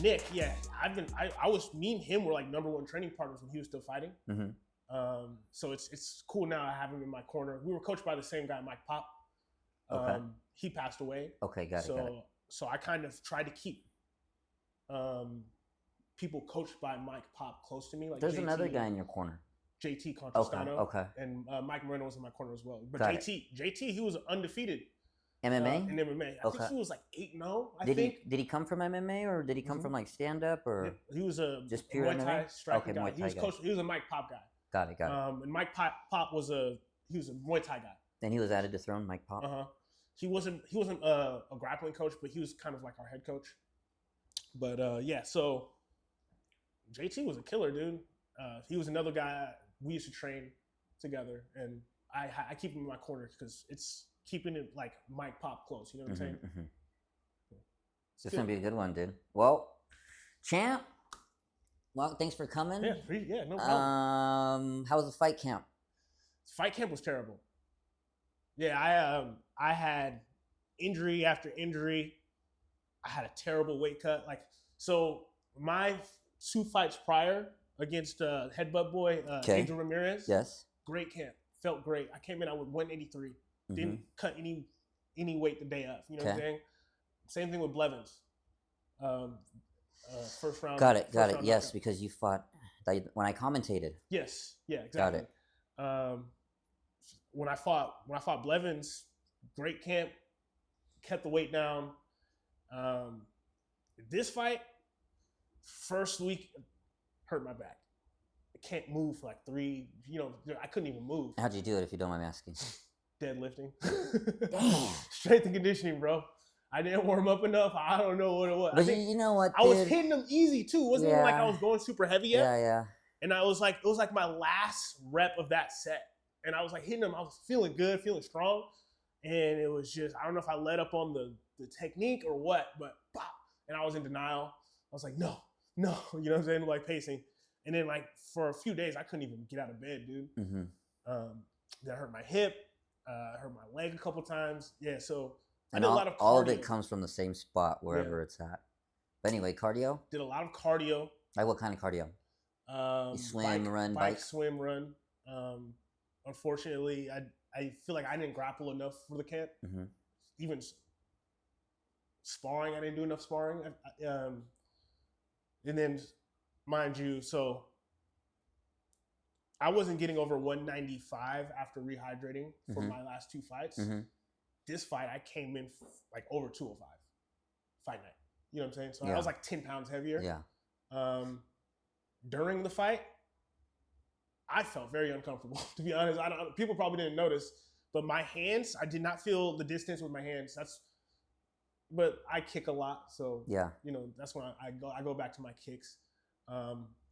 Nick, yeah, me and him were like #1 training partners when he was still fighting. So it's cool now I have him in my corner. We were coached by the same guy, Mike Pop. Okay. He passed away. Okay, got it. So I kind of tried to keep people coached by Mike Pop close to me. Like There's JT, another guy in your corner. JT Contrastano. Okay. And Mike Moreno was in my corner as well. But Got JT, he was undefeated. MMA? In MMA. I think he was like 8-0, I think. Did he come from MMA or did he come from like stand-up or? He was a just pure Muay MMA? Thai striking guy. Muay Thai guy. He was a Mike Pop guy. Got it. And Mike Pop was a Muay Thai guy. And he was added to throne, Mike Pop? He wasn't a grappling coach, but he was kind of like our head coach. But yeah, so JT was a killer, dude. He was another guy we used to train together, and I keep him in my corner because it's keeping it like Mike Pop close. You know what I'm saying? It's gonna be a good one, dude. Well, champ. Well, thanks for coming. Yeah, no problem. How was the fight camp? Fight camp was terrible. Yeah, I had injury after injury. I had a terrible weight cut. So my 2 fights prior against Headbutt Boy, Angel Ramirez. Yes. Great camp. Felt great. I came in out with 183. Didn't cut any weight the day of. You know what I'm saying? Same thing with Blevins. First round. Got it. Yes, knockout. Because you fought when I commentated. Yes. Yeah. Exactly. Got it. When I fought Blevins, great camp. Kept the weight down. This fight, first week, hurt my back. I can't move for like 3. I couldn't even move. How'd you do it, if you don't mind me asking? Deadlifting. Damn. Strength and conditioning, bro. I didn't warm up enough. I don't know what it was. But you know what, dude? I was hitting them easy too. It wasn't even like I was going super heavy yet. Yeah. And it was like my last rep of that set. And I was like hitting them. I was feeling good, feeling strong. And it was just, I don't know if I let up on the technique or what, but pop. And I was in denial. I was like, no. You know what I'm saying? Like pacing. And then like for a few days, I couldn't even get out of bed, dude. That hurt my hip. Hurt my leg a couple times. Yeah, so I did a lot of cardio. All of it comes from the same spot, wherever it's at. But anyway, cardio? Did a lot of cardio. Like what kind of cardio? You swim, run, bike? Swim, run. Unfortunately, I feel like I didn't grapple enough for the camp. Even sparring, I didn't do enough sparring. And then, mind you, so I wasn't getting over 195 after rehydrating for my last 2 fights. This fight, I came in like over 205 fight night. You know what I'm saying? So I was like 10 pounds heavier. Yeah. During the fight, I felt very uncomfortable, to be honest. People probably didn't notice, but my hands, I did not feel the distance with my hands. But I kick a lot, so that's when I go back to my kicks.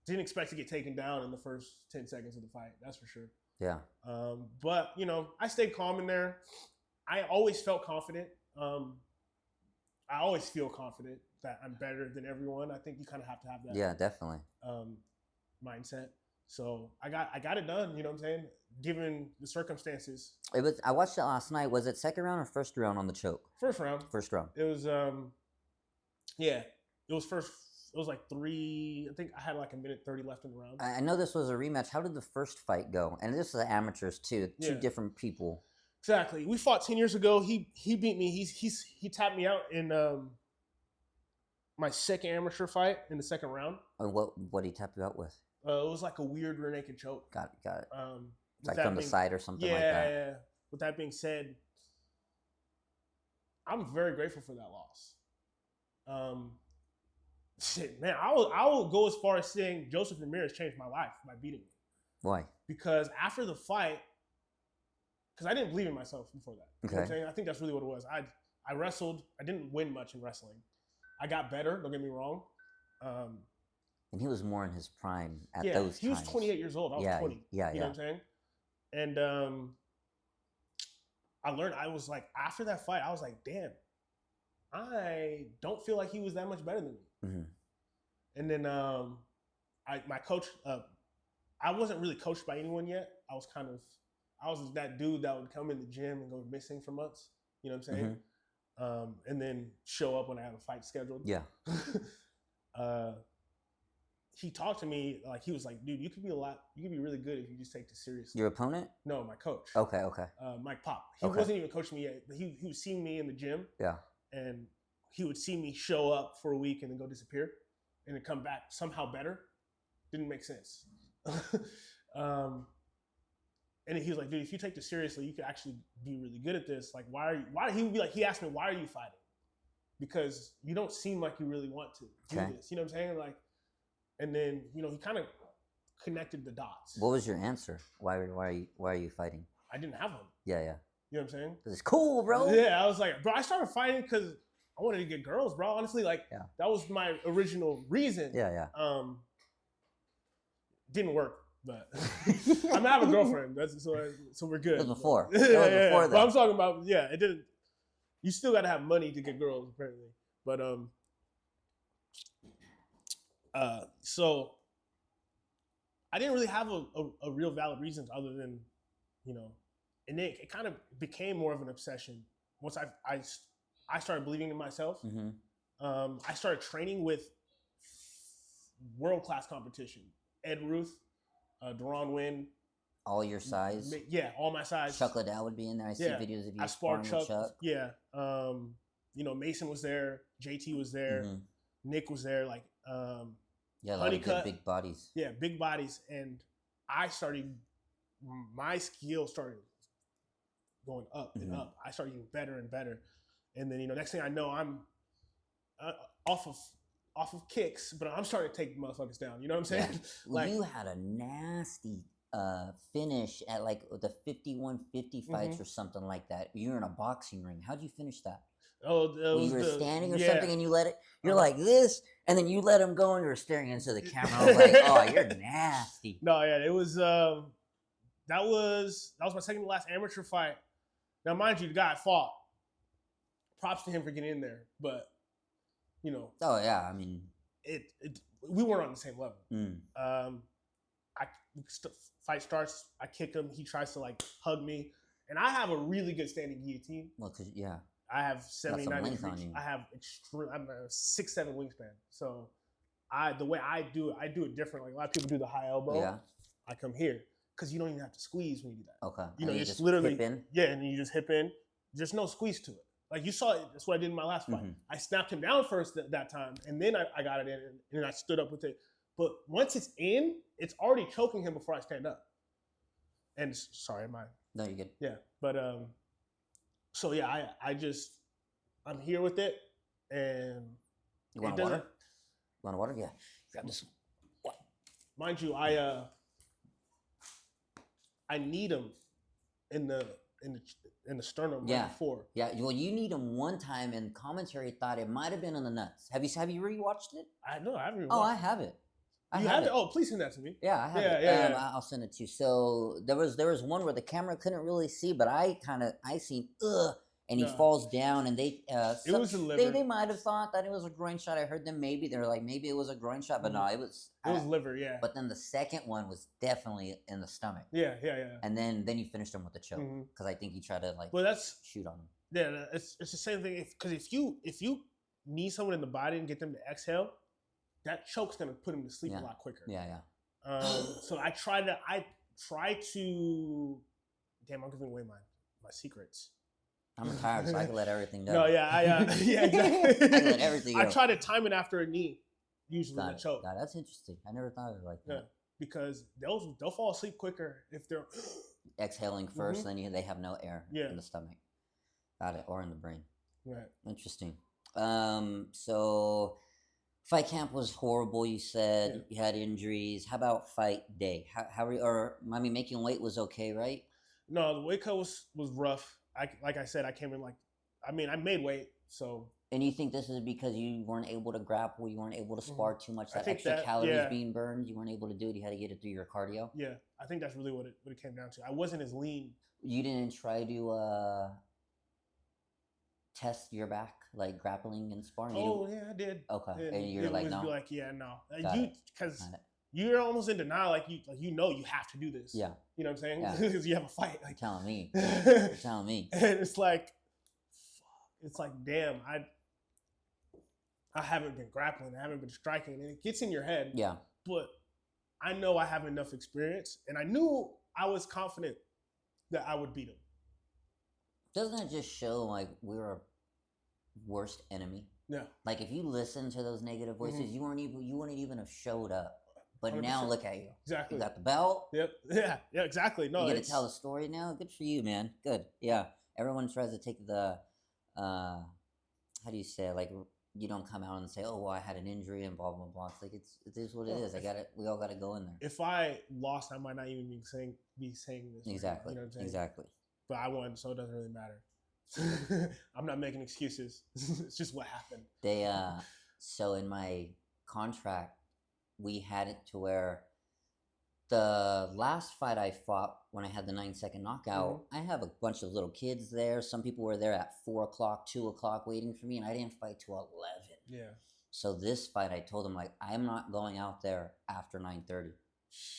Didn't expect to get taken down in the first 10 seconds of the fight, that's for sure. Yeah. But I stayed calm in there. I always felt confident. I always feel confident that I'm better than everyone. I think you kind of have to have that. Yeah, definitely. Mindset. So I got it done. You know what I'm saying? Given the circumstances. I watched it last night. Was it second round or first round on the choke? First round. First round. It was it was first. It was like 3. I think I had like a minute 30 left in the round. I know this was a rematch. How did the first fight go? And this is amateurs too. Two different people. Exactly. We fought 10 years ago. He beat me. He tapped me out in my second amateur fight in the second round. And what did he tap you out with? It was like a weird rear naked choke. Got it. Like from the side or something like that. Yeah. With that being said, I'm very grateful for that loss. Shit, man, I will go as far as saying Joseph Ramirez changed my life by beating me. Why? Because after the fight, because I didn't believe in myself before that. Okay. You know what I'm saying? I think that's really what it was. I wrestled. I didn't win much in wrestling. I got better. Don't get me wrong. And he was more in his prime at those times. He was 28 years old. I was 20. Yeah. You know what I'm saying? And I learned. I was like, after that fight, I was like, damn, I don't feel like he was that much better than me. And then my coach, I wasn't really coached by anyone yet. I was that dude that would come in the gym and go missing for months. You know what I'm saying? And then show up when I have a fight scheduled. Yeah. he talked to me like he was like, dude, you could be really good if you just take this seriously. Your opponent? No, my coach. Okay. Mike Pop. He Okay. wasn't even coaching me yet, but he was seeing me in the gym. Yeah. And he would see me show up for a week and then go disappear and then come back somehow better. Didn't make sense. And he was like, dude, if you take this seriously, you could actually be really good at this. Like, he would be like, he asked me, why are you fighting? Because you don't seem like you really want to do this. You know what I'm saying? Like, and then, you know, he kind of connected the dots. What was your answer? Why are you fighting? I didn't have one. Yeah. You know what I'm saying? Because it's cool, bro. Yeah, I was like, bro, I started fighting because I wanted to get girls, bro. Honestly, like, that was my original reason. Yeah. Didn't work, but I'm gonna have a girlfriend. So we're good. That was before. Yeah. Before that. But I'm talking about, it didn't. You still got to have money to get girls, apparently. But so I didn't really have a real valid reason other than, you know, and it kind of became more of an obsession once I started believing in myself. Mm-hmm. I started training with world-class competition. Ed Ruth, Deron Wynn. All your size? Yeah, all my size. Chuck Liddell would be in there. I see videos of you I sparred Chuck. Yeah. You know, Mason was there. JT was there. Mm-hmm. Nick was there. Like, a lot of good big bodies. Yeah, big bodies. And my skill started going up and up. I started getting better and better. And then, you know, next thing I know, I'm off of kicks, but I'm starting to take motherfuckers down. You know what I'm saying? Yeah. Like, you had a nasty finish at like the 51-50 fights or something like that. You were in a boxing ring. How'd you finish that? Oh, you were standing or something, and you let it. You're like this, and then you let him go, and you were staring into the camera. I was like, "Oh, you're nasty." No, yeah, it was. That was my second to last amateur fight. Now, mind you, the guy I fought. Props to him for getting in there, but you know. Oh yeah, I mean, we weren't on the same level. Fight starts. I kick him. He tries to like hug me, and I have a really good standing guillotine. Well, cause yeah. I have 79 length on you. I have I'm a 6'7" wingspan. So the way I do it different. Like a lot of people do the high elbow. Yeah. I come here because you don't even have to squeeze when you do that. Okay. You know, you just literally hip in? Yeah, and you just hip in. There's no squeeze to it. Like you saw it. That's what I did in my last fight. I snapped him down first that time, and then I got it in, and then I stood up with it. But once it's in, it's already choking him before I stand up. And sorry, No, you're good. Yeah, but so yeah, I'm here with it, and you want water? You want water? Yeah. Grab this. Mind you, I need them in the sternum right before. Yeah. Well, you need them one time, and commentary thought it might have been in the nuts. Have you rewatched it? I haven't. Rewatched I have it. You have it? Oh, please send that to me. Yeah, I have it. Yeah. I'll send it to you. So there was one where the camera couldn't really see, but I seen and he falls down, and they it was a liver. They might have thought that it was a groin shot. I heard them they were like maybe it was a groin shot, but no, it was liver. Yeah. But then the second one was definitely in the stomach. Yeah. And then you finished him with the choke because I think he tried to shoot on him. Yeah, it's the same thing. Because if you knee someone in the body and get them to exhale, that choke's gonna put him to sleep a lot quicker. Yeah. So I try to. Damn, I'm giving away my secrets. I'm retired, so I can let everything go. No, yeah, exactly. I can let everything go. I try to time it after a knee, usually the choke. God, that's interesting. I never thought of it like that. Yeah, because they'll fall asleep quicker if they're exhaling first, then they have no air in the stomach. Got it, or in the brain. Right. Interesting. So fight camp was horrible. You said you had injuries. How about fight day? Making weight was okay, right? No, the weight cut was rough. Like I said, I came in I made weight, so. And you think this is because you weren't able to grapple, you weren't able to spar too much, that extra calories being burned, you weren't able to do it, you had to get it through your cardio? Yeah, I think that's really what it came down to. I wasn't as lean. You didn't try to test your back, like grappling and sparring? Oh, yeah, I did. Okay, and you're like, no? Like, yeah, no. Because you're almost in denial, like you know you have to do this. Yeah. You know what I'm saying? Because you have a fight. Like, You're telling me. And it's like, damn, I haven't been grappling, I haven't been striking, and it gets in your head. Yeah. But I know I have enough experience, and I knew I was confident that I would beat him. Doesn't it just show like we're our worst enemy? Yeah. Like if you listen to those negative voices, you wouldn't even have showed up. But 100%. now look at you. Exactly. You got the belt. Yep. Yeah, exactly. No, You get to tell the story now. Good for you, man. Good. Yeah. Everyone tries to take the how do you say it? Like you don't come out and say, "Oh, well, I had an injury and blah blah blah." It's like it is what it is. We all got to go in there. If I lost, I might not even be saying this. Exactly. You know what I'm saying? Exactly. But I won, so it doesn't really matter. I'm not making excuses. It's just what happened. They so in my contract, we had it to where the last fight I fought when I had the 9-second knockout, I have a bunch of little kids there. Some people were there at 4 o'clock, 2 o'clock waiting for me, and I didn't fight till 11. Yeah. So this fight, I told them, like, I'm not going out there after 9:30.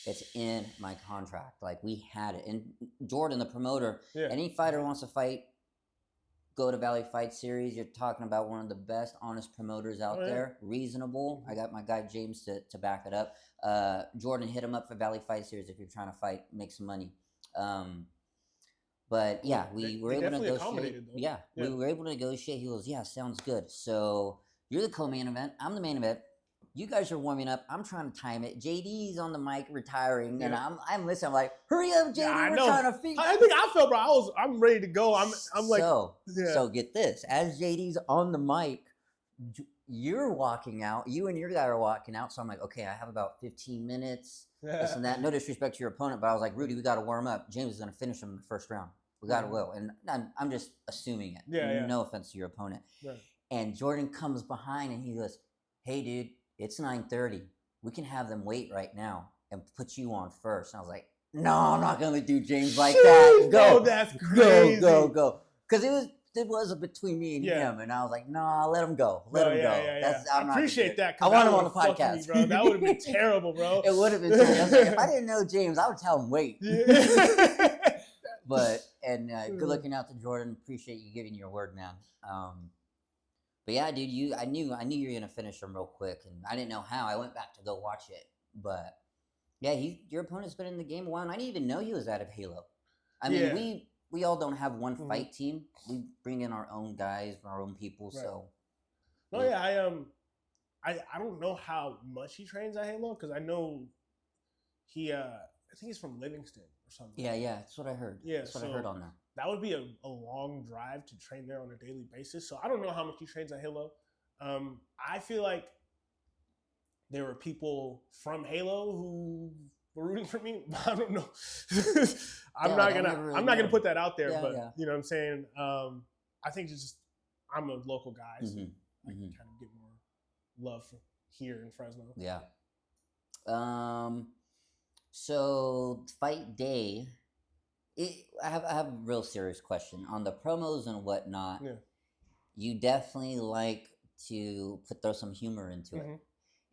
It's in my contract. Like, we had it. And Jordan, the promoter, any fighter wants to fight, go to Valley Fight Series. You're talking about one of the best, honest promoters out there. Reasonable. I got my guy James to back it up. Jordan, hit him up for Valley Fight Series if you're trying to fight, make some money. But yeah, we were able to negotiate. Yeah, we were able to negotiate. He goes, yeah, sounds good. So you're the co-main event. I'm the main event. You guys are warming up. I'm trying to time it. JD's on the mic retiring, and I'm listening. I'm like, hurry up, JD. We're trying to figure. I think I felt, bro. I'm ready to go. I'm like, so get this. As JD's on the mic, you're walking out. You and your guy are walking out. So I'm like, okay, I have about 15 minutes. This and that. No disrespect to your opponent, but I was like, Rudy, we got to warm up. James is going to finish him in the first round. We got to go. And I'm just assuming it. No offense to your opponent. Right. And Jordan comes behind and he goes, hey, dude, it's 9:30. We can have them wait right now and put you on first. And I was like, no, I'm not going to do James like that. Go. That's crazy. Go. Because it was between me and him. And I was like, nah, let him go. Let him go. Yeah. I appreciate that. I want him on the podcast. Me, bro. That would have been terrible, bro. It would have been terrible. I was like, if I didn't know James, I would tell him wait. But good looking out to Jordan. Appreciate you giving your word, man. But yeah, dude, I knew you were gonna finish him real quick, and I didn't know how. I went back to go watch it, but yeah, your opponent's been in the game a while, and I didn't even know he was out of Halo. I mean, we all don't have one fight team. We bring in our own guys, our own people. Right. So, no, I don't know how much he trains at Halo because I know he I think he's from Livingston or something. Yeah, that's what I heard. Yeah, that's what I heard on there. That would be a long drive to train there on a daily basis. So I don't know how much he trains at Halo. I feel like there were people from Halo who were rooting for me. I don't know. I'm not gonna put that out there, but you know what I'm saying. I think it's just I'm a local guy, so I can kind of get more love here in Fresno. Yeah. So fight day. I have a real serious question on the promos and whatnot. Yeah. You definitely like to throw some humor into it.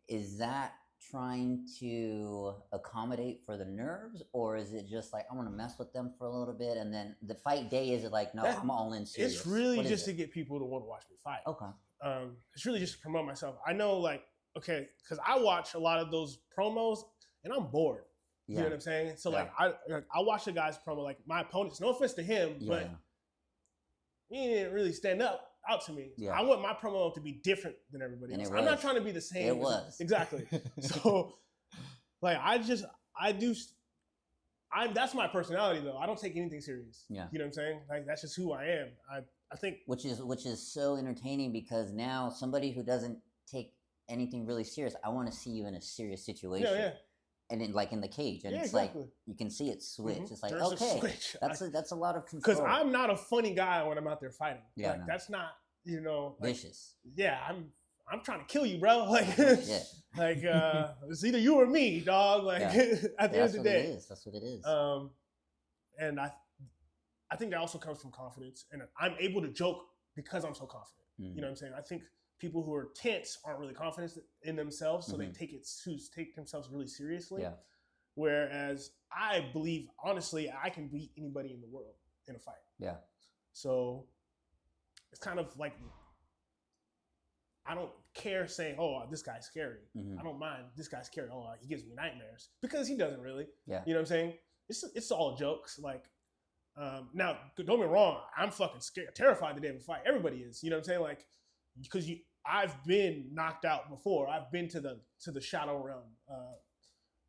Is that trying to accommodate for the nerves, or is it just like I want to mess with them for a little bit, and then the fight day is it like no, I'm all in serious? It's really just to get people to want to watch me fight. Okay. It's really just to promote myself. I know, like, okay, because I watch a lot of those promos and I'm bored. You know what I'm saying? So like I watch the guy's promo, like my opponents, no offense to him, but he didn't really stand out to me. I want my promo to be different than everybody else. I'm not trying to be the same. It was. Exactly. So like that's my personality though. I don't take anything serious. Yeah. You know what I'm saying? Like that's just who I am. I think which is so entertaining because now somebody who doesn't take anything really serious, I want to see you in a serious situation. Yeah. And then, like in the cage, and it's like you can see it switch. It's like that's a lot of control. Because I'm not a funny guy when I'm out there fighting. Yeah, like, that's not vicious. Yeah, I'm trying to kill you, bro. Like, like it's either you or me, dog. Like at the end of the day, that's what it is. And I think that also comes from confidence, and I'm able to joke because I'm so confident. You know what I'm saying? I think people who are tense aren't really confident in themselves, so they take themselves really seriously. Yeah. Whereas I believe, honestly, I can beat anybody in the world in a fight. Yeah. So it's kind of like I don't care saying, "Oh, this guy's scary." Mhm. I don't mind. This guy's scary. Oh, he gives me nightmares because he doesn't really. Yeah. You know what I'm saying? It's all jokes. Like, now don't get me wrong. I'm fucking scared, terrified the day of a fight. Everybody is. You know what I'm saying? Like, because I've been knocked out before. I've been to the shadow realm.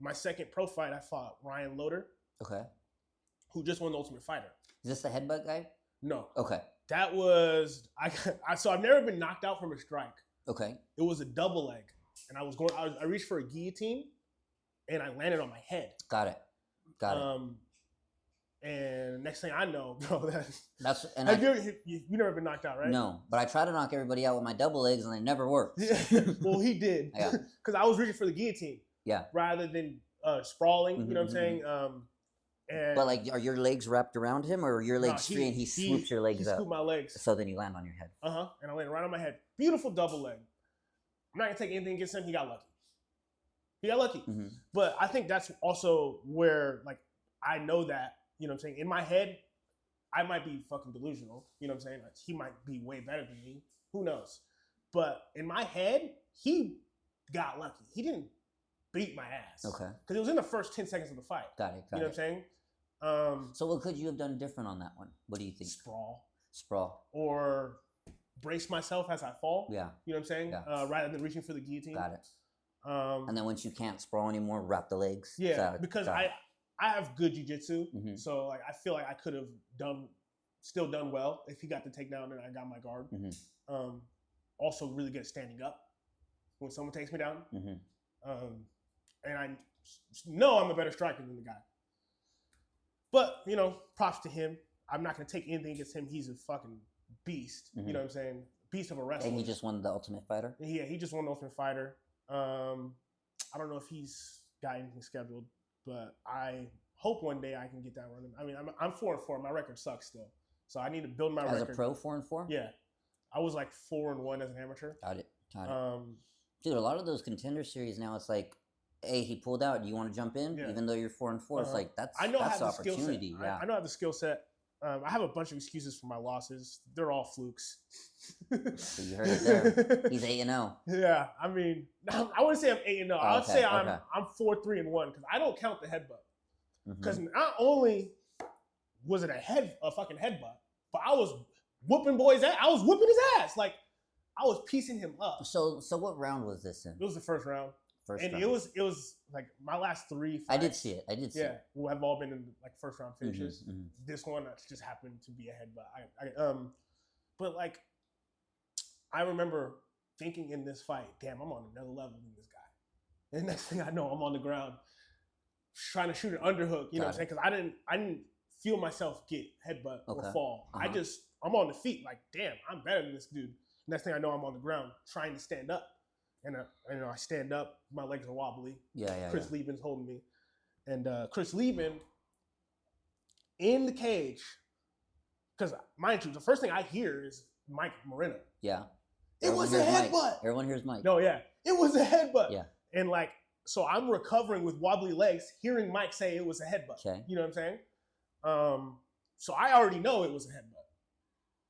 My second pro fight, I fought Ryan Loader, Okay. who just won the Ultimate Fighter. Is this the headbutt guy? No, Okay. that was so I've never been knocked out from a strike. Okay. It was a double leg, and I reached for a guillotine, and I landed on my head. Got it. And next thing I know, bro, That's and you've never been knocked out, right? no, but I try to knock everybody out with my double legs, and they never work. Well, he did. Yeah. Because I was reaching for the guillotine. Yeah. Rather than sprawling, Mhm, you know what I'm saying? And But like, are your legs wrapped around him, or are your legs straight and he swoops your legs he up? scooped my legs. So then you land on your head. And I landed right on my head. Beautiful double leg. I'm not gonna take anything against him. He got lucky. Mhm. But I think that's also where, like, I know that, you know what I'm saying? In my head, I might be fucking delusional. You know what I'm saying? Like, he might be way better than me. Who knows? But in my head, he got lucky. He didn't beat my ass. Okay. Because it was in the first 10 seconds of the fight. Got it. You know what I'm saying? So what could you have done different on that one? What do you think? Sprawl. Or brace myself as I fall. Yeah. You know what I'm saying? Yeah. Rather than reaching for the guillotine. Got it. And then once you can't sprawl anymore, wrap the legs. Yeah, because I have good jiu-jitsu. Mhm. So like I feel like I could have still done well if he got the takedown and I got my guard. Mhm. Also really good at standing up when someone takes me down. Mhm. And I know I'm a better striker than the guy. But, you know, props to him. I'm not going to take anything against him. He's a fucking beast. Mhm. You know what I'm saying? Beast of a wrestler. And he just won the Ultimate Fighter. Yeah, he just won the Ultimate Fighter. I don't know if he's got anything scheduled, but I hope one day I can get that running. I mean, I'm 4-4. My record sucks still, so I need to build my record. As a pro, 4-4. Yeah, I was like 4-1 as an amateur. Got it. Dude, a lot of those contender series now, it's like, hey, he pulled out. Do you want to jump in? Yeah. Even though you're 4-4, it's like that's I know that's I the have the skill set. opportunity. Yeah. I know I have the skill set. I have a bunch of excuses for my losses. They're all flukes. So you heard it there. He's 8-0. Yeah, I mean, I wouldn't say I'm 8-0. I would say I'm 4-3-1 because I don't count the headbutt. Because not only was it a fucking headbutt, but I was whooping boys' ass. I was whooping his ass. Like, I was piecing him up. So what round was this in? It was the first round. Round. It was like my last 3 fights. I did see it. Yeah, who have all been in like first round finishes. Mhm. This one just happened to be a headbutt. But like, I remember thinking in this fight, damn, I'm on another level than this guy. And the next thing I know, I'm on the ground trying to shoot an underhook. You know what I'm saying? Because I didn't feel myself get headbutt or fall. I'm on the feet. Like, damn, I'm better than this dude. Next thing I know, I'm on the ground trying to stand up. And I stand up, my legs are wobbly. Chris Liebman's holding me. And Chris Liebman in the cage, because mind you, the first thing I hear is Mike Moreno. Yeah. It was a headbutt. Everyone hears Mike. No, yeah. It was a headbutt. Yeah. And like, so I'm recovering with wobbly legs, hearing Mike say it was a headbutt. Okay. You know what I'm saying? So I already know it was a headbutt.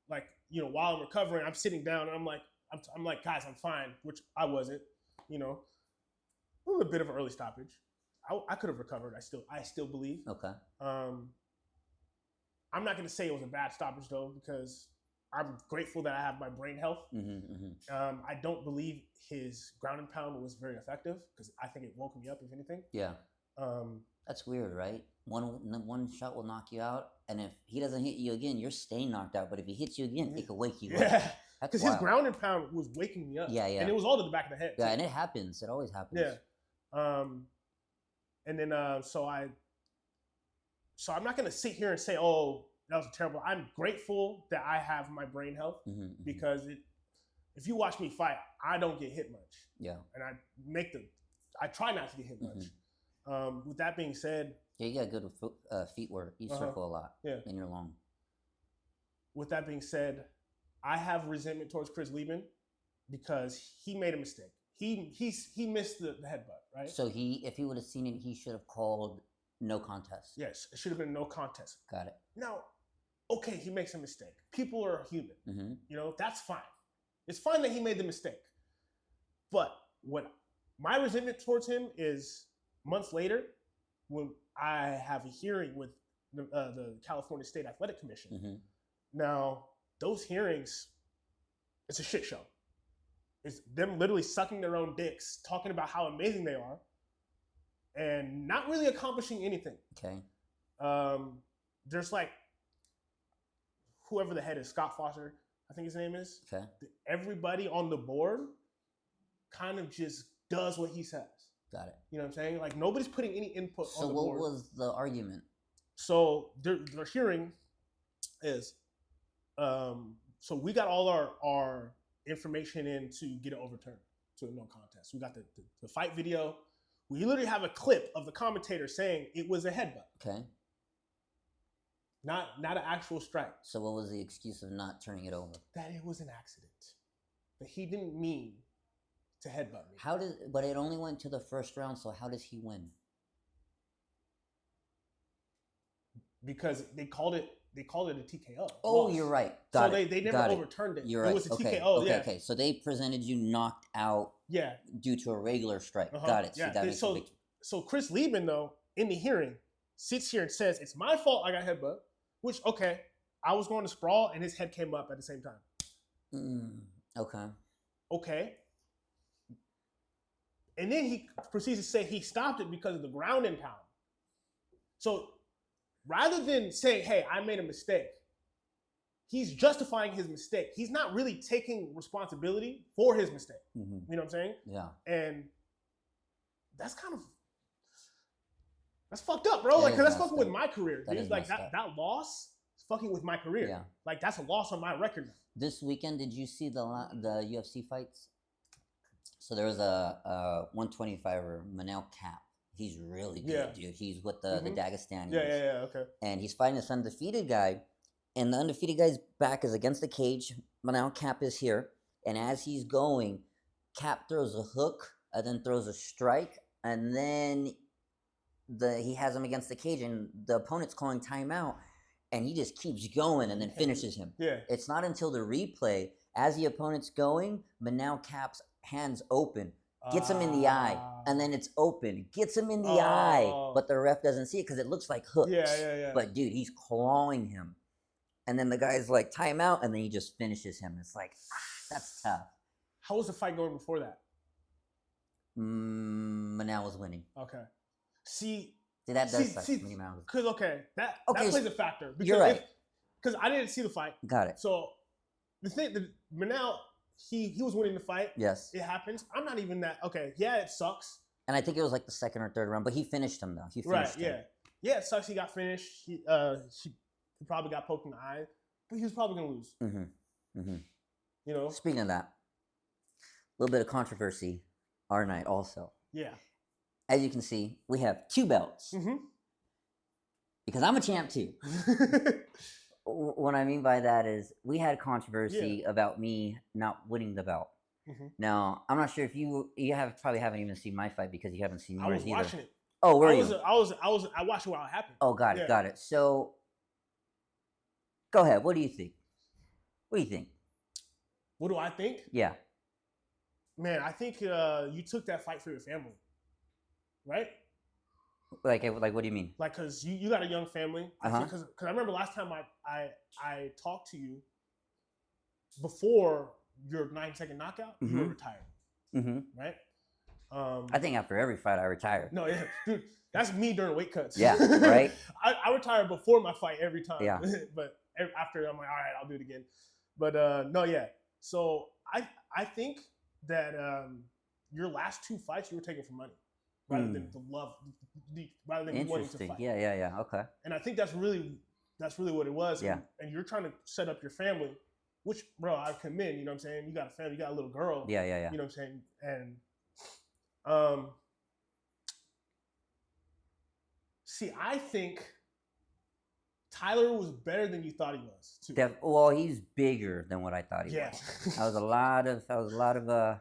Like, you know, while I'm recovering, I'm sitting down and I'm like, guys, I'm fine, which I wasn't, you know. It was a bit of an early stoppage. I could have recovered. I still believe. Okay. I'm not going to say it was a bad stoppage though, because I'm grateful that I have my brain health. I don't believe his ground and pound was very effective because I think it woke me up, if anything. Yeah. That's weird, right? One shot will knock you out, and if he doesn't hit you again, you're staying knocked out. But if he hits you again, it could wake you up. Yeah. Because his ground and pound was waking me up. Yeah. And it was all to the back of the head. Yeah, and it happens. It always happens. Yeah. And then so I'm not gonna sit here and say, oh, that was terrible. I'm grateful that I have my brain health because if you watch me fight, I don't get hit much. Yeah. And I try not to get hit much. With that being said, yeah, you got good feet work. You circle a lot. Yeah. And you're long. With that being said, I have resentment towards Chris Liebman because he made a mistake. He missed the headbutt, right? So if he would have seen it, he should have called no contest. Yes, it should have been no contest. Got it. Now, okay, he makes a mistake. People are human. You know, that's fine. It's fine that he made the mistake. But what my resentment towards him is months later when I have a hearing with the California State Athletic Commission. Mm-hmm. Now, those hearings, it's a shit show. It's them literally sucking their own dicks, talking about how amazing they are, and not really accomplishing anything. Okay. There's like whoever the head is, Scott Foster, I think his name is. Okay. Everybody on the board kind of just does what he says. Got it. You know what I'm saying? Like nobody's putting any input on the board. So what was the argument? So their hearing is, so we got all our information in to get it overturned to a no contest. We got the fight video. We literally have a clip of the commentator saying it was a headbutt. Okay. Not an actual strike. So what was the excuse of not turning it over? That it was an accident. That he didn't mean to headbutt me. But it only went to the first round, so how does he win? Because they called it a TKO. Oh, loss. you're right. So they never overturned it. You're right. It was a okay. TKO. Okay, yeah. okay. So they presented you knocked out. Yeah. Due to a regular strike. Uh-huh. Got it. Yeah. So that makes a big... So Chris Liebman though in the hearing sits here and says it's my fault I got headbutt. Which okay, I was going to sprawl and his head came up at the same time. Okay. Okay. And then he proceeds to say he stopped it because of the ground and pound. So rather than saying, hey, I made a mistake, he's justifying his mistake. He's not really taking responsibility for his mistake. Mm-hmm. You know what I'm saying? Yeah. And that's fucked up, bro. Like, cause that's fucking with my career. Dude. Like that loss is fucking with my career. Yeah. Like that's a loss on my record now. This weekend, did you see the UFC fights? So there was a 125er, Manel Cap. He's really good, dude. He's with the Dagestani. Yeah, okay. And he's fighting this undefeated guy. And the undefeated guy's back is against the cage. Manel Cap is here. And as he's going, Cap throws a hook and then throws a strike. And then he has him against the cage. And the opponent's calling timeout. And he just keeps going and then finishes him. Yeah. It's not until the replay, as the opponent's going, Manel Cap's hands open, gets him in the eye, and then it's open, gets him in the eye, but the ref doesn't see it because it looks like hooks. Yeah. But dude, he's clawing him. And then the guy's like, timeout, and then he just finishes him. It's like, that's tough. How was the fight going before that? Manel was winning. Okay. See, that does suck. Because that plays a factor. Because you're right. Because I didn't see the fight. Got it. So the thing, Manel, he was winning the fight. Yes. It happens. I'm not even that. Okay. Yeah, it sucks. And I think it was like the second or third round, but he finished him though. He finished him. Yeah. Yeah, it sucks. He got finished. He probably got poked in the eye, but he was probably gonna lose. You know. Speaking of that, a little bit of controversy our night also. Yeah. As you can see, we have 2 belts. Because I'm a champ too. What I mean by that is we had controversy about me not winning the belt. Now, I'm not sure if you probably haven't even seen my fight because you haven't seen yours either. I was watching it. Oh, were you? I watched it while it happened. Oh, got it. So, go ahead. What do you think? What do you think? What do I think? Yeah. Man, I think you took that fight for your family, right? Like what do you mean? Like, cause you got a young family. Cause I remember last time I talked to you before your 9-second knockout, you were retired, right? I think after every fight I retire. No, yeah, dude, that's me during weight cuts. Yeah, right. I retire before my fight every time. Yeah. But after I'm like, all right, I'll do it again. But no, yeah. So I think that your last 2 fights you were taking for money. Rather than the love, rather than wanting to fight. Yeah. Okay. And I think that's really what it was. Yeah. And you're trying to set up your family, which, bro, I commend. You know what I'm saying? You got a family, you got a little girl. Yeah. You know what I'm saying? And see, I think Tyler was better than you thought he was too. Well, he's bigger than what I thought he was. That was a lot of.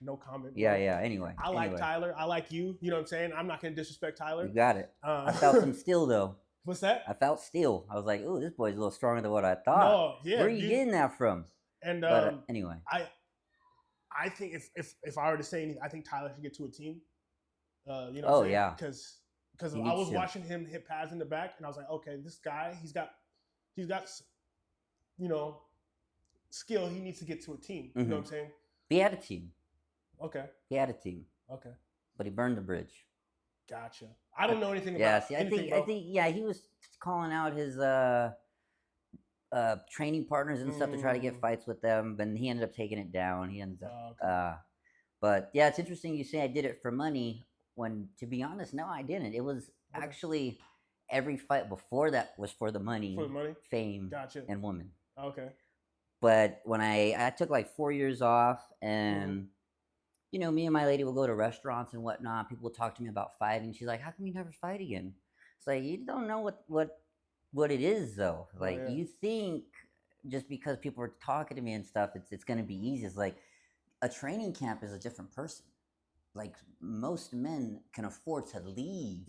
No comment. Yeah. Anyway. I like Tyler. I like you. You know what I'm saying? I'm not going to disrespect Tyler. You got it. I felt some steel, though. What's that? I felt steel. I was like, ooh, this boy's a little stronger than what I thought. No, yeah. Where are you getting that from? And but, anyway. I I think if I were to say anything, I think Tyler should get to a team. You know. Oh yeah. Because He I needs was to. watching him hit pads in the back, and I was like, okay, this guy, he's got, you know, skill. He needs to get to a team. You know what I'm saying? He had a team. Okay. He had a team. Okay. But he burned the bridge. Gotcha. I don't know anything Yeah, about. see, anything, I think, yeah, he was calling out his training partners and stuff to try to get fights with them, but he ended up taking it down. He ended up, okay. But yeah, it's interesting you say I did it for money. When, to be honest, no, I didn't. It was actually every fight before that was for the money, fame, Gotcha. and woman. Okay. But when I took like 4 years off, and you know, me and my lady will go to restaurants and whatnot. People will talk to me about fighting. She's like, "How come you never fight again?" It's like, you don't know what it is though. Like, you think just because people are talking to me and stuff, it's gonna be easy. It's like a training camp is a different person. Like, most men can afford to leave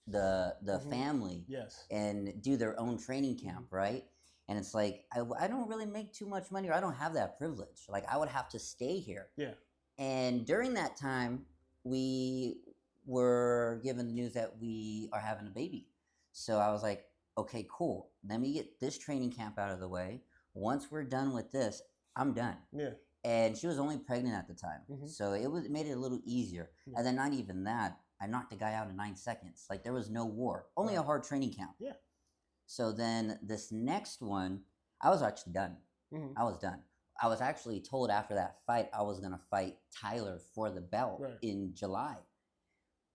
the family and do their own training camp, right? And it's like, I don't really make too much money, or I don't have that privilege. Like, I would have to stay here. Yeah. And during that time, we were given the news that we are having a baby. So I was like, okay, cool. Let me get this training camp out of the way. Once we're done with this, I'm done. Yeah. And she was only pregnant at the time. So it made it a little easier. And then not even that, I knocked the guy out in 9 seconds. Like, there was no war, only a hard training camp. Yeah. So then this next one, I was actually done. I was done. I was actually told after that fight I was gonna fight Tyler for the belt in July.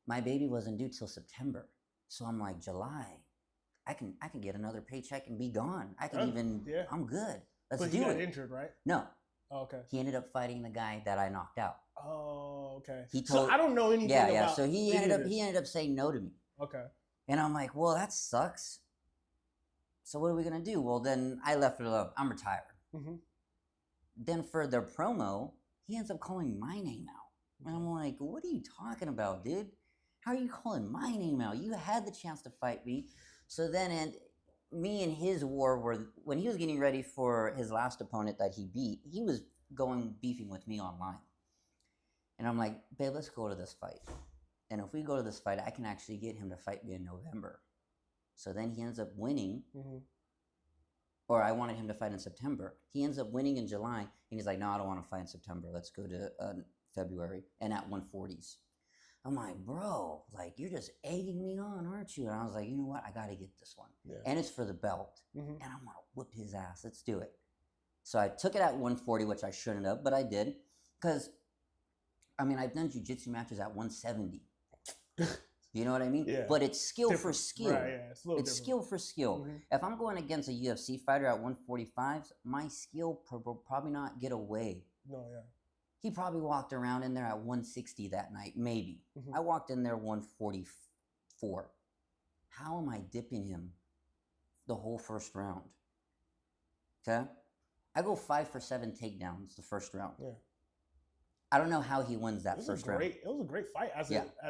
My baby wasn't due till September. So I'm like, July, I can get another paycheck and be gone. I can even, I'm good. Let's do it. But he got injured, right? No. Oh, okay. He ended up fighting the guy that I knocked out. Oh, okay. He told, so I don't know anything about. Yeah. So he ended up saying no to me. Okay. And I'm like, well, that sucks. So what are we gonna do? Well, then I left it alone. I'm retired. Then for their promo, he ends up calling my name out. And I'm like, what are you talking about, dude? How are you calling my name out? You had the chance to fight me. So then, me and his war were, when he was getting ready for his last opponent that he beat, he was beefing with me online. And I'm like, babe, let's go to this fight. And if we go to this fight, I can actually get him to fight me in November. So then he ends up winning. Or I wanted him to fight in September. He ends up winning in July. And he's like, no, I don't want to fight in September. Let's go to February. And at 140s. I'm like, bro, like, you're just egging me on, aren't you? And I was like, you know what? I got to get this one. And it's for the belt. And I'm going to whoop his ass. Let's do it. So I took it at 140, which I shouldn't have, but I did. Because, I mean, I've done jiu-jitsu matches at 170. You know what I mean? Yeah. But it's skill for skill. Right, yeah. It's skill for skill. If I'm going against a UFC fighter at 145, my skill will probably not get away. No, yeah. He probably walked around in there at 160 that night, maybe. I walked in there 144. How am I dipping him the whole first round? Okay? I go 5 for 7 takedowns the first round. Yeah. I don't know how he wins that first round. It was a great fight.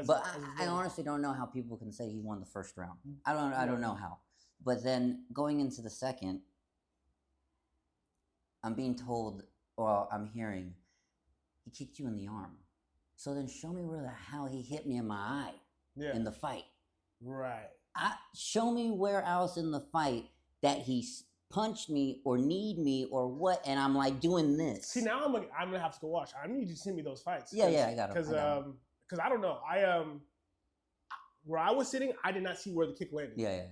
But I honestly don't know how people can say he won the first round. I don't know how. But then going into the second, I'm being told, or I'm hearing, he kicked you in the arm. So then show me where the hell he hit me in my eye in the fight. Right. Show me where else in the fight that he punched me or kneed me or what, and I'm like doing this. See, now I'm gonna have to go watch. I need you to send me those fights. Yeah, I got them. Because I don't know. Where I was sitting, I did not see where the kick landed. Yeah.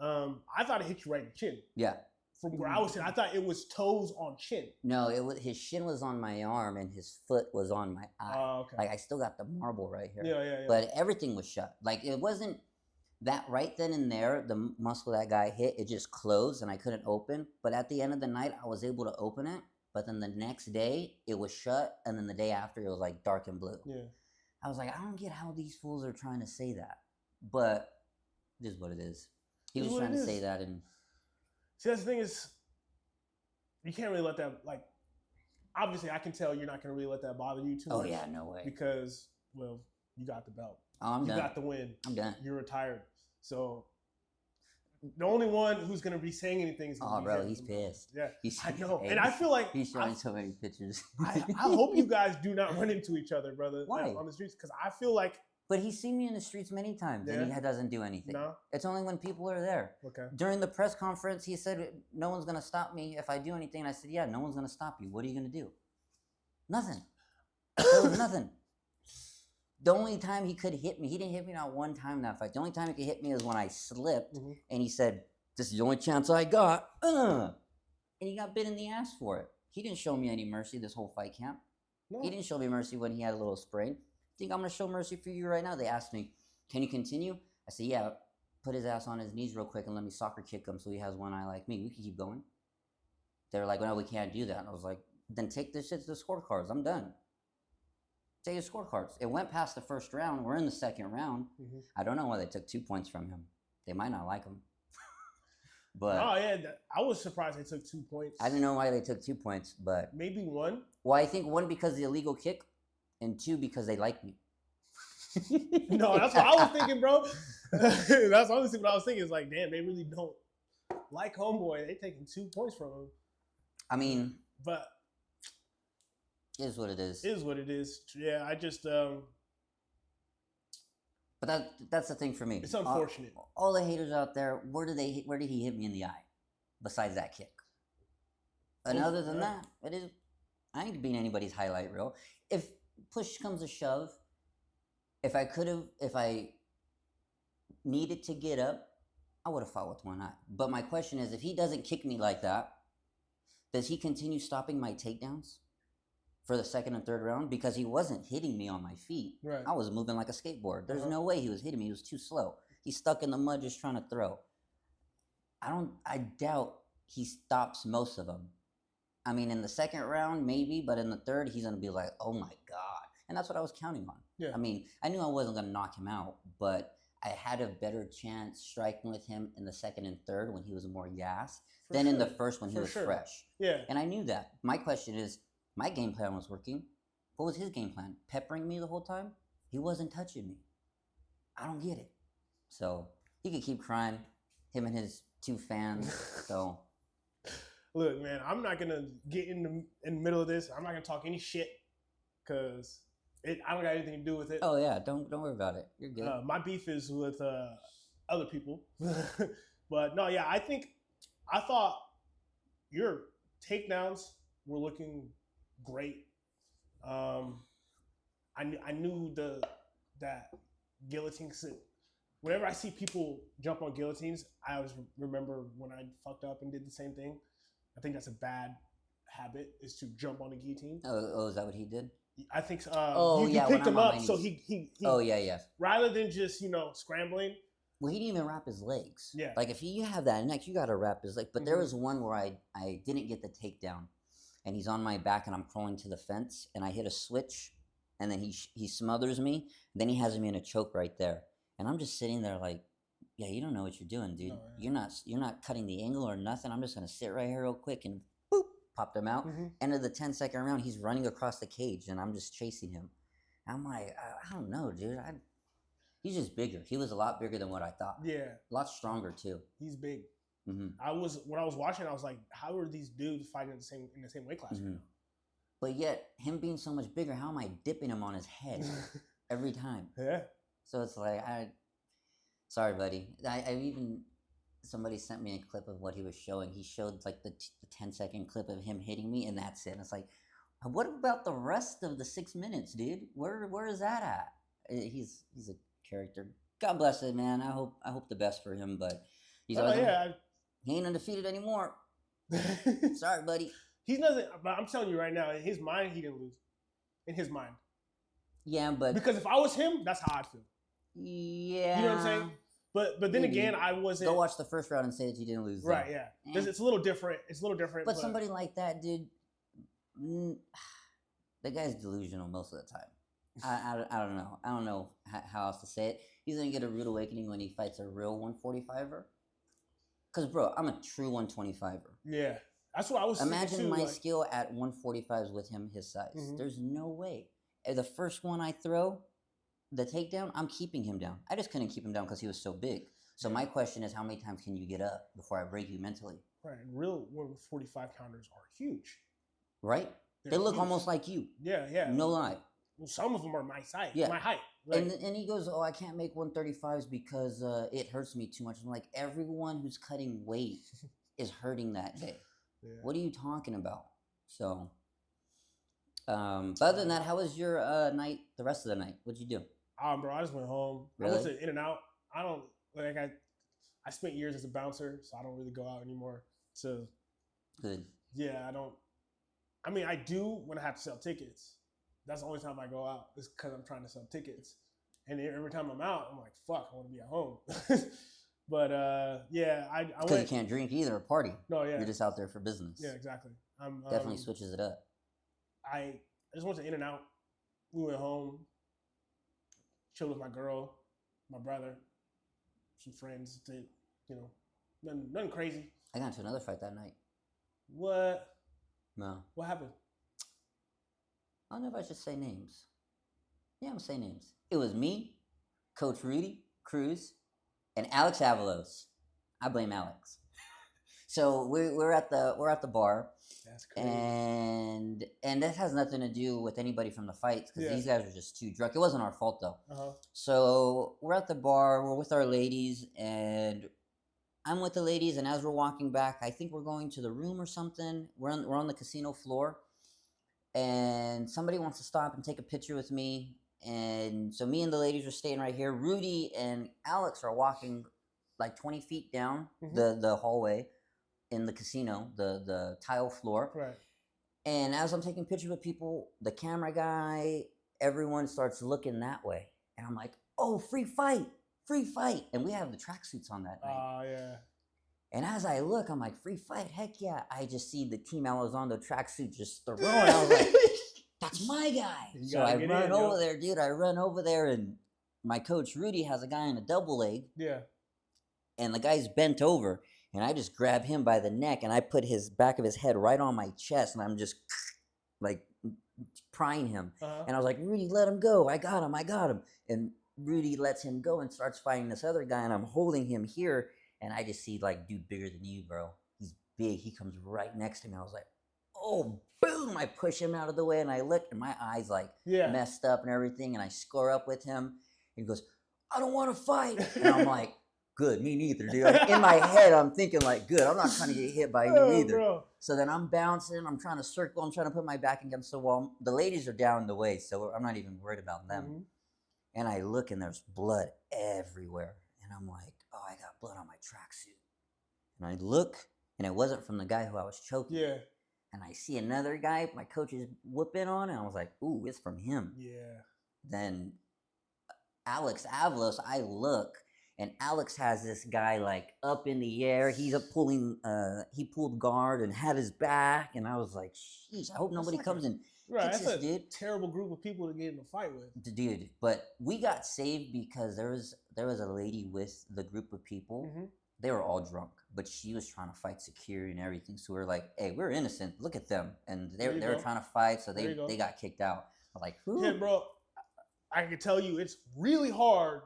I thought it hit you right in the chin. Yeah. From where I was sitting, I thought it was toes on chin. No, his shin was on my arm and his foot was on my eye. Oh, okay. Like, I still got the marble right here. Yeah. But everything was shut. Like, it wasn't that right then and there, the muscle that guy hit, it just closed and I couldn't open. But at the end of the night, I was able to open it. But then the next day, it was shut. And then the day after, it was like dark and blue. Yeah. I was like, I don't get how these fools are trying to say that. But it is what it is. He was trying to say that. And see, that's the thing is, you can't really let that, like, obviously I can tell you're not going to really let that bother you too much. Oh, yeah, no way. Because, well, you got the belt. Oh, I'm done. You got the win. I'm done. You're retired. So The only one who's gonna be saying anything is gonna be bro, him. he's pissed. Yeah, He's, I know, hey, and I feel like he's showing so many pictures. I hope you guys do not run into each other, brother, Why? on the streets, because I feel like But he's seen me in the streets many times, and Yeah. he doesn't do anything. no. It's only when people are there. Okay. During the press conference, he said, "No one's gonna stop me if I do anything." And I said, "Yeah, no one's gonna stop you. What are you gonna do?" Nothing. There was nothing. The only time he could hit me, he didn't hit me not one time in that fight. The only time he could hit me is when I slipped, Mhm. and he said, "This is the only chance I got." And he got bit in the ass for it. He didn't show me any mercy this whole fight camp. No. He didn't show me mercy when he had a little sprain. Think I'm gonna show mercy for you right now? They asked me, "Can you continue?" I said, "Yeah." Put his ass on his knees real quick and let me soccer kick him so he has one eye like me. We can keep going. They were like, "No, we can't do that." And I was like, "Then take this shit to the scorecards. I'm done. Take the scorecards." It went past the first round. We're in the second round. Mm-hmm. I don't know why they took 2 points from him. They might not like him. But Oh yeah, I was surprised they took 2 points. I didn't know why they took 2 points, but Maybe one. well, I think one because of the illegal kick, and 2 because they like me. No, that's what I was thinking, bro. That's honestly what I was thinking. Is like, damn, they really don't like homeboy. They taking 2 points from him. I mean, But it is what it is. it is what it is. Yeah, I just But that's the thing for me. it's unfortunate. All the haters out there, where did he hit me in the eye? Besides that kick. And Well, other than yeah. that, it is. I ain't being anybody's highlight reel. If push comes to shove, if I needed to get up, I would have fought with one eye. But my question is, if he doesn't kick me like that, does he continue stopping my takedowns for the second and third round? Because he wasn't hitting me on my feet. Right. I was moving like a skateboard. There's Uh-huh. no way he was hitting me. He was too slow. He's stuck in the mud just trying to throw. I doubt he stops most of them. I mean, in the second round, maybe, but in the third, he's going to be like, "Oh my God." And that's what I was counting on. Yeah. I mean, I knew I wasn't going to knock him out, but I had a better chance striking with him in the second and third when he was more gassed For than in sure. the first when he For was sure. fresh. Yeah. And I knew that. My question is, my game plan was working. What was his game plan? Peppering me the whole time? He wasn't touching me. I don't get it. So he could keep crying, him and his 2 fans. So Look, man, I'm not gonna get in the middle of this. I'm not gonna talk any shit because I don't got anything to do with it. oh yeah, don't worry about it. You're good. My beef is with other people. But no, yeah, I thought your takedowns were looking great. I knew that guillotine. Whenever I see people jump on guillotines, I always remember when I fucked up and did the same thing. I think that's a bad habit, is to jump on a guillotine. Oh, is that what he did? I think Oh, you yeah, picked when him I'm on up, my so knees. he Oh yeah. rather than just scrambling. Well, he didn't even wrap his legs. Yeah. Like if you have that neck, you gotta wrap his leg. But there Mhm. was one where I didn't get the takedown, and he's on my back, and I'm crawling to the fence, and I hit a switch, and then he smothers me. Then he has me in a choke right there, and I'm just sitting there like, yeah, you don't know what you're doing, dude. No, yeah. You're not cutting the angle or nothing. I'm just gonna sit right here real quick and boop, popped him out. Mhm. End of the 10-second round, he's running across the cage, and I'm just chasing him. I'm like, I don't know, dude. He's just bigger. He was a lot bigger than what I thought. Yeah, A lot stronger too. he's big. Hmm When I was watching, I was like, how are these dudes fighting in the same weight class? Mhm. But yet, him being so much bigger, how am I dipping him on his head every time? Yeah. So it's like, sorry, buddy. I even, somebody sent me a clip of what he was showing. He showed like the 10-second clip of him hitting me, and that's it. And it's like, what about the rest of the 6 minutes, dude? Where is that at? He's a character. God bless it, man. I hope the best for him, but he's always he ain't undefeated anymore. Sorry, buddy. He doesn't. But I'm telling you right now, in his mind, he didn't lose. In his mind, Yeah, but because if I was him, that's how I'd feel. yeah, You know what I'm saying? But then Maybe. again, I wasn't. Go watch the first round and say that you didn't lose. Right. Yeah. It's a little different. It's a little different. But somebody like that, dude, the guy's delusional most of the time. I don't know. I don't know how else to say it. He's gonna get a rude awakening when he fights a real 145er. Cause bro, I'm a true 125er. Yeah, that's what I was. Imagine too, my like, skill at 145s with him his size. Mhm. There's no way. The first one I throw, the takedown, I'm keeping him down. I just couldn't keep him down because he was so big. So my question is, how many times can you get up before I break you mentally? Right. Real 145 counters are huge. Right? They're They look huge. almost like you. Yeah, yeah. No lie. Well, some of them are my height. Yeah. My height. Like, And he goes, oh, I can't make 135s because it hurts me too much. I'm like, everyone who's cutting weight is hurting that day. yeah. What are you talking about? So, but other than that, how was your night? The rest of the night, what'd you do? Bro, I just went home. Really? I went to In-N-Out. I don't like. I spent years as a bouncer, so I don't really go out anymore. So, Good. yeah, I don't. I mean, I do when I have to sell tickets. That's the only time I go out is because I'm trying to sell tickets. And every time I'm out, I'm like, fuck, I want to be at home. But yeah, I Because went. you can't drink either or party. No, yeah. You're just out there for business. Yeah, exactly. Definitely switches it up. I just went to In-N-Out. We went home, chilled with my girl, my brother, some friends. Did, nothing crazy. I got into another fight that night. What? No. What happened? I don't know if I should say names. Yeah, I'm gonna say names. It was me, Coach Rudy Cruz, and Alex Avalos. I blame Alex. So we're at the bar. That's crazy. And that has nothing to do with anybody from the fights because Yeah. these guys were just too drunk. It wasn't our fault though. Uh-huh. So we're at the bar, we're with our ladies, and I'm with the ladies. And as we're walking back, I think we're going to the room or something. We're on the casino floor, and somebody wants to stop and take a picture with me. And so me and the ladies are staying right here. Rudy and Alex are walking like 20 feet down the hallway in the casino, the tile floor. Right. And as I'm taking pictures with people, the camera guy, everyone starts looking that way. And I'm like, oh, free fight. And we have the tracksuits on that night. Oh, yeah. And as I look, I'm like, free fight, heck yeah. I just see the Team Elizondo tracksuit just thrown. I was like, that's my guy. So I run over there, dude. I run over there, and my coach, Rudy, has a guy in a double leg. Yeah. And the guy's bent over. And I just grab him by the neck, and I put his back of his head right on my chest, and I'm just like prying him. Uh-huh. And I was like, Rudy, let him go. I got him. And Rudy lets him go and starts fighting this other guy, and I'm holding him here, and I just see like, dude, bigger than you, bro. He's big. He comes right next to me. I was like, oh, boom. I push him out of the way, and I look, and my eyes like messed up and everything, and I score up with him. And he goes, I don't want to fight. And I'm like, good, me neither, dude. In my head, I'm thinking like, good, I'm not trying to get hit by you either. Bro. So then I'm bouncing, I'm trying to circle, I'm trying to put my back against the wall. The ladies are down the way, so I'm not even worried about them. Mm-hmm. And I look, and there's blood everywhere. And I'm like, oh, I got blood on my tracksuit. And I look, and it wasn't from the guy who I was choking. Yeah. And I see another guy my coach is whooping on, and I was like, ooh, it's from him. Yeah. Then Alex Avalos, I look, and Alex has this guy like up in the air. He's he pulled guard and had his back, and I was like, "Sheesh, I hope nobody comes in." Right, that's a terrible group of people to get in a fight with. Dude, but we got saved because there was a lady with the group of people. Mm-hmm. They were all drunk, but she was trying to fight security and everything. So we're like, "Hey, we're innocent. Look at them," and they were trying to fight, so they got kicked out. I'm like, who? Yeah, bro. I can tell you, it's really hard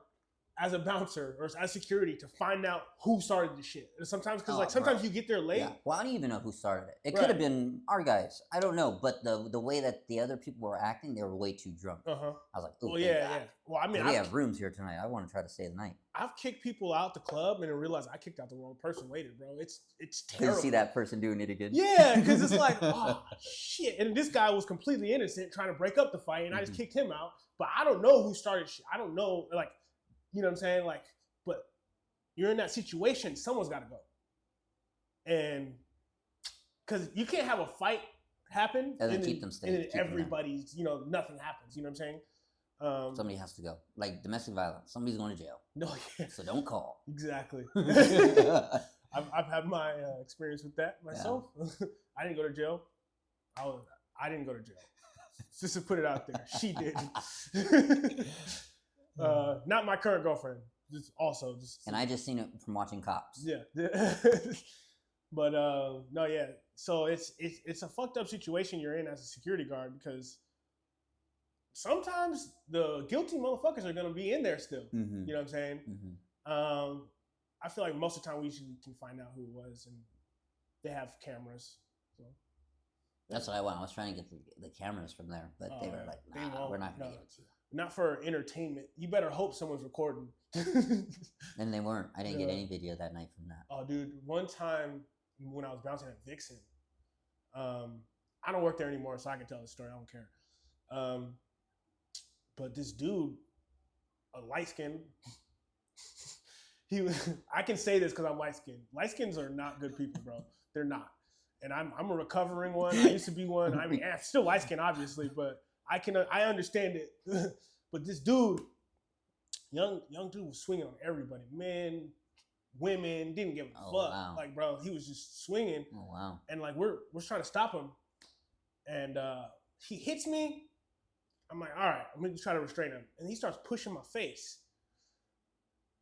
as a bouncer or as security to find out who started the shit. And sometimes, because sometimes you get there late. Yeah. Well, I don't even know who started it. It could have been our guys. I don't know. But the way that the other people were acting, they were way too drunk. Uh-huh. I was like, oh, well, yeah. Well, I mean, we have rooms here tonight. I want to try to stay the night. I've kicked people out the club and then realized I kicked out the wrong person later, bro. It's terrible. You see that person doing it again. Yeah, because it's like, oh, shit. And this guy was completely innocent trying to break up the fight, and I just kicked him out. But I don't know who started shit. I don't know, like, you know what I'm saying? Like, but you're in that situation, someone's got to go. And because you can't have a fight happen and then keep them staying. And then everybody's, nothing happens. You know what I'm saying? Somebody has to go. Like domestic violence. Somebody's going to jail. No, yeah. So don't call. Exactly. I've had my experience with that myself. Yeah. I didn't go to jail. I didn't go to jail. Just to put it out there. She did. Not my current girlfriend. Just. And I just seen it from watching Cops. Yeah. But no, yeah. So it's a fucked up situation you're in as a security guard because sometimes the guilty motherfuckers are gonna be in there still. Mm-hmm. You know what I'm saying? Mm-hmm. I feel like most of the time we usually can find out who it was, and they have cameras. So. That's what I want. I was trying to get the cameras from there, but they were like, nah, we're not going to give it to you. Not for entertainment. You better hope someone's recording. And they weren't. I didn't get any video that night from that. Oh, dude. One time when I was bouncing at Vixen, I don't work there anymore, so I can tell the story. I don't care. But this dude, a light skin, I can say this because I'm light skinned. Light skins are not good people, bro. They're not. And I'm a recovering one. I used to be one. I mean, I'm still light skinned, obviously, but I understand it. But this dude, young dude, was swinging on everybody, men, women, didn't give a fuck. Wow. Like, bro, he was just swinging. Oh wow. And like we're trying to stop him, and he hits me. I'm like, all right, I'm gonna try to restrain him, and he starts pushing my face.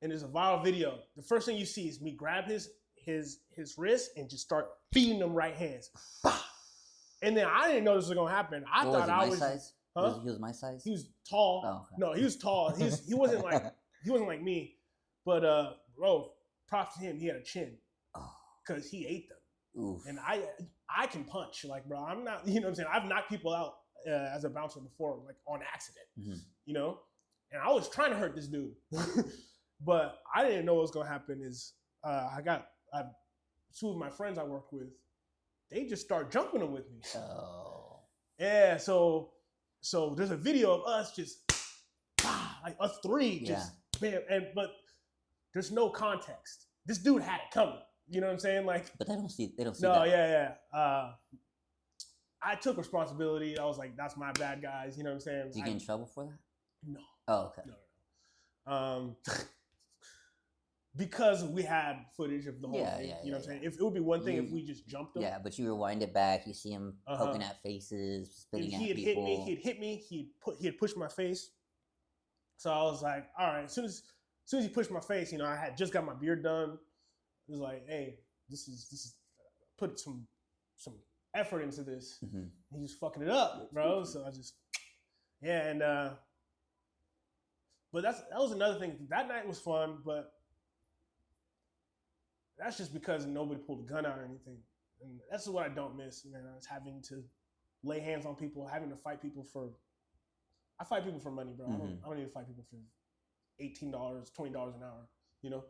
And there's a viral video. The first thing you see is me grab his wrist and just start feeding him right hands. And then I didn't know this was gonna happen. I thought I was. Size? Huh? He was my size. He was tall. Oh, okay. No, he was tall. He wasn't like me. But bro, props to him. He had a chin because he ate them. Oof. And I can punch. Like, bro, I'm not. You know what I'm saying? I've knocked people out as a bouncer before, like on accident. Mm-hmm. You know, and I was trying to hurt this dude, but I didn't know what was gonna happen. Is two of my friends I worked with, they just start jumping him with me. Oh. Yeah, so there's a video of us just like us three just bam, but there's no context. This dude had it coming. You know what I'm saying? Like, but they don't see no, that. Yeah. I took responsibility. I was like, that's my bad, guys. You know what I'm saying? Did you get in trouble for that? No. Oh, okay. No. Because we had footage of the whole thing. You know what I'm saying? If it would be one thing if we just jumped him. Yeah, but you rewind it back. You see him poking at faces, spitting at people. He'd hit me. He had pushed my face. So I was like, all right. As soon as he pushed my face, you know, I had just got my beard done. It was like, hey, this is put some effort into this. Mm-hmm. He was fucking it up, bro. So I just and but that was another thing. That night was fun, but that's just because nobody pulled a gun out or anything. And that's what I don't miss, man. I was having to lay hands on people, having to fight people for. I fight people for money, bro. Mm-hmm. I don't need to fight people for $18, $20 an hour. You know.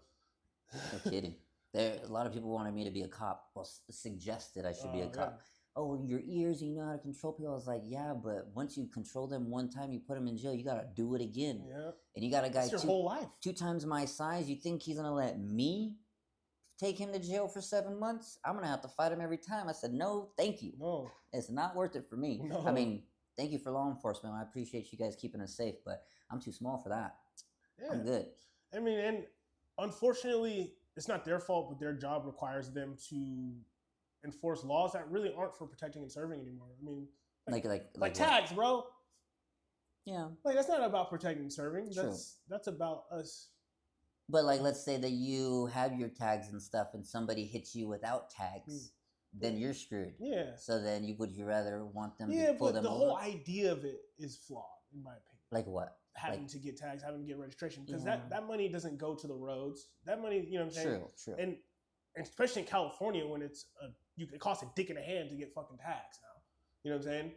No kidding. A lot of people wanted me to be a cop. Well, suggested I should be a cop. Yeah. Oh, your ears, you know how to control people. I was like, yeah, but once you control them one time, you put them in jail. You gotta do it again. Yeah. And you got a guy your whole life. 2 times my size. You think he's gonna let me take him to jail for 7 months? I'm gonna have to fight him every time. I said, no, thank you. No, it's not worth it for me. No. I mean, thank you for law enforcement. I appreciate you guys keeping us safe, but I'm too small for that. Yeah. I'm good. I mean, and unfortunately, it's not their fault, but their job requires them to enforce laws that really aren't for protecting and serving anymore. I mean, like tags, bro. Yeah. Like, that's not about protecting and serving. That's about us. But like, let's say that you have your tags and stuff, and somebody hits you without tags, then you're screwed. Yeah. So then would you rather want them to pull them over? Yeah, but the whole idea of it is flawed, in my opinion. Like what? Having to get tags, having to get registration, because that money doesn't go to the roads. That money, you know what I'm saying? True. And especially in California, when it costs a dick in the hand to get fucking tags now. You know what I'm saying?